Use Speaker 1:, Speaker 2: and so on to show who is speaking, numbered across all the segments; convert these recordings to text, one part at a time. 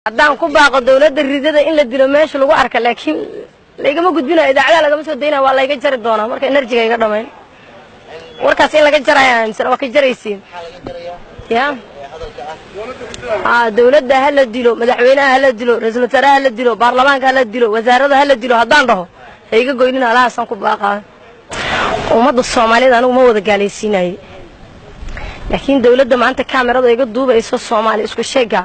Speaker 1: haddaan ku baaqo dawladda ridada in la dilo meesha lagu arka laakiin laygama gudbinayo idaacada lagama soo daynayo waa layga jari doonaa marka enerjiga iga dhamayn warkaas in laga jaraya aaminsan waa ka jaraysiin ya dawladda ha la dilo madaxweynaha ha la dilo ra'iisul wasaaraha ha la dilo baarlamaanka ha la dilo wasaarada ha la dilo haddaan dhaho hayga goynina alahaasan ku baaqaa ummadda Soomaaliyeed anigu ma wada gaalaysiinay laakiin dawladda maanta kaamirada iga duubayso Soomaali isku sheega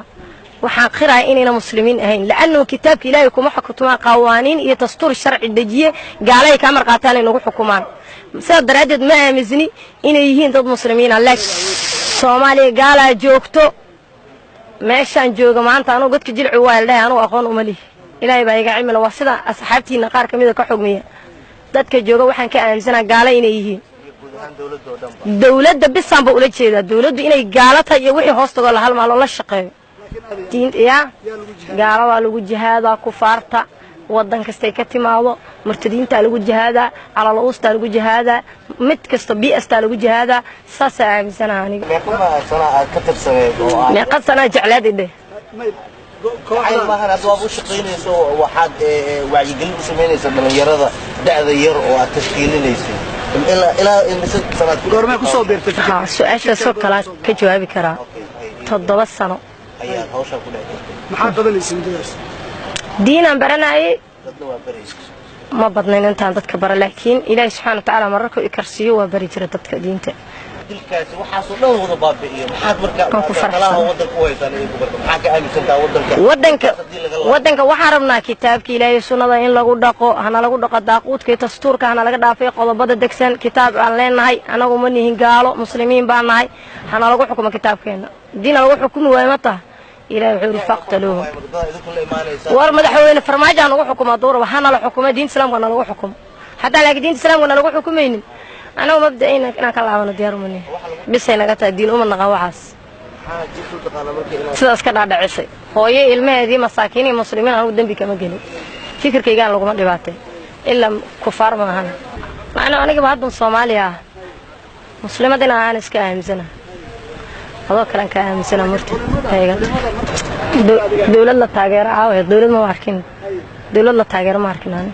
Speaker 1: waxaan qiraa inayna muslimiin ahayn laanna kitaabka Ilaahay kuma xukumaan qawaaniin iyo dastuur sharci dejiye gaalay kaamir qaataan inuu xukumaan sida daraadeed ma aaminsani inay yihiin dad muslimiin ah laakiin Soomaaliya gaala joogto meeshaan jooga maanta anigu dadka jilci waa ilaahay anigu aqoon uma leh Ilaahay baa iga cimilo waa sida asxaabtiina qaar kamid ah ka xugmiya dadka jooga waxaan ka aaminsanahay gaala inay yihiin dawladda bisan ba ula jeeda dawladdu inay gaala tahay iyo wixii hoostaga la hal maalo la shaqeeyo diin ya gaala waa lagu jihaada kufaarta wadan kasta ka timaado murtadiinta lagu jihaada calal uusta lagu jihaada mid kasta biista lagu jihaada saasa aaminsanahay aniga meeqa sana jeclaadide
Speaker 2: kooxda ma hana doob u shaqeynayso waxaad wacyigelin u sameynaysaa dhalinyarada da'da yar oo aad tashkiilinayso ilaa imisa sanad goorma ku soo beertay
Speaker 1: su'aasha soo kala ka jawaabi karaa 7 sano
Speaker 2: ayaa hawsha ku dhacday
Speaker 3: maxaa qabanaysan diyaas
Speaker 1: diinan baranay
Speaker 2: dadna waa barayska
Speaker 1: ma badnayn intaan dadka bara laakiin Ilaahay subhanahu wa ta'ala mararka uu karsiyo waa bari jira dadka diinta
Speaker 2: dilkaasi waxa soo dhan wada baabi'iyo maxaad markaa talaha wadanka u haysan ee gobolka maxaa ka aaminsantaa
Speaker 1: wadanka waxa rabnaa kitaabka Ilaahay sunnada in lagu dhaqo hana lagu dhaqo daaqudka iyo dastuurka hana laga dhaafay qodobada degsan kitaab aan leenahay anagu ma nihin gaalo muslimiin baan nahay hana lagu xukumo kitaabkeena diin lagu xukumo way ma tahay Ilaahay wuxuu faqtaluhu war madaxweyne farmaajo aan lagu xukumo door waxana la xukumo diin islaamka lagu xukumo hatta laakiin diin islaamka lagu xukumaynin أنا مبدئيا أنا كلامنا ديار مني بس أنا قلت الدين أمنا قواعس. سأس كذا على عشي. هو الماء ذي مساكين مسلمين أنا ودم بكم جنود. فكر كي قال لكم دبعته إلا كفار ما هنا. أنا كبعض من الصومالية مسلمة دينا أنا سكاهم سنة. هذا كلام كاهم سنة مرتب. هيك. دولة لا تاجر عاوي دولة ما عارفين. دولة لا تاجر ما عارفين أنا.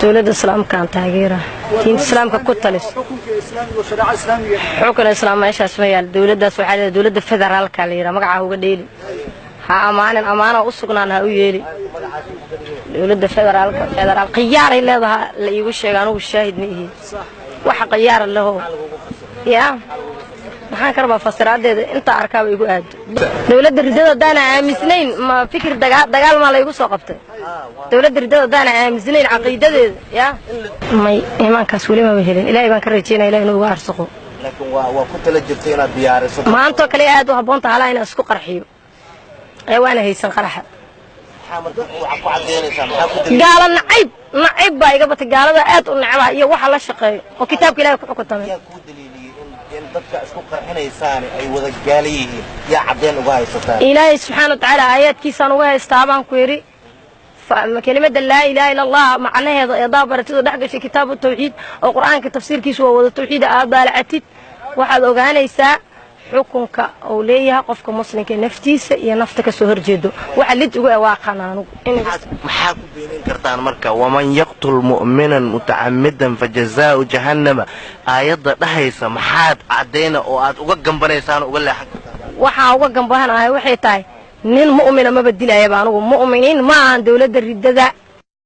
Speaker 1: دولة الإسلام كان تاجيرة دين الإسلام كقتلس حكم الإسلام إيش اسمه دولة دس وحدة دولة الفدرال كاليرة مقعه قديلي ها أمانة أسقنا أنا ويلي دولة الفدرال قيار اللي هذا اللي يقول شيء أنا والشاهد ميه واحد قيار اللي هو يا maxaan karba fasiradeeda inta arkaaba igu aad dawladda ridada daana aamisnayn ma fikir dagaal ma la igu soo qabtay dawladda ridada daana aamisnayn aqeedadeeda ya may iimaankaas wali ma helin ilaahay baan ka rajeynaa ilaahay inuu arsuqo
Speaker 2: laakiin waa ku tala jirtay inaad diyaariso
Speaker 1: maanta kale aad u haboonta hala inaan isku qarxiyo ee waana haysan qaraxa gaala nacayb baa iga batay gaalada aad u nacba iyo waxa la shaqeeyo oo kitaabka ilaahay ku xukuntamay
Speaker 2: dadka isku qarxinaysaan ay wada gaaliyihiin yaa cadeen uga haysataa
Speaker 1: Ilaahay subhanahu wa ta'ala aayadkiisa uga haystaa baan ku yiri كلمة لا إله إلا الله معناها إضافة برتده دحق في كتاب التوحيد أو قرآن كتفسير كيس ووضع التوحيد أبا العتيد واحد أوغانا يسا حكمك أوليها قفك مسلم كنفتيس يا نفتك سهر جدو واحد لتقوى واقعنا
Speaker 2: محاكو بينين كرتان مركا ومن يقتل مؤمنا متعمدا فجزاء جهنم آيات دحيسا محاد عدينا وآد uga gambanaysan uga leexan
Speaker 1: waxa uga gambanahay waxay tahay nin mu'min ma badilaya baan ugu mu'miniin ma aan dawladda ridada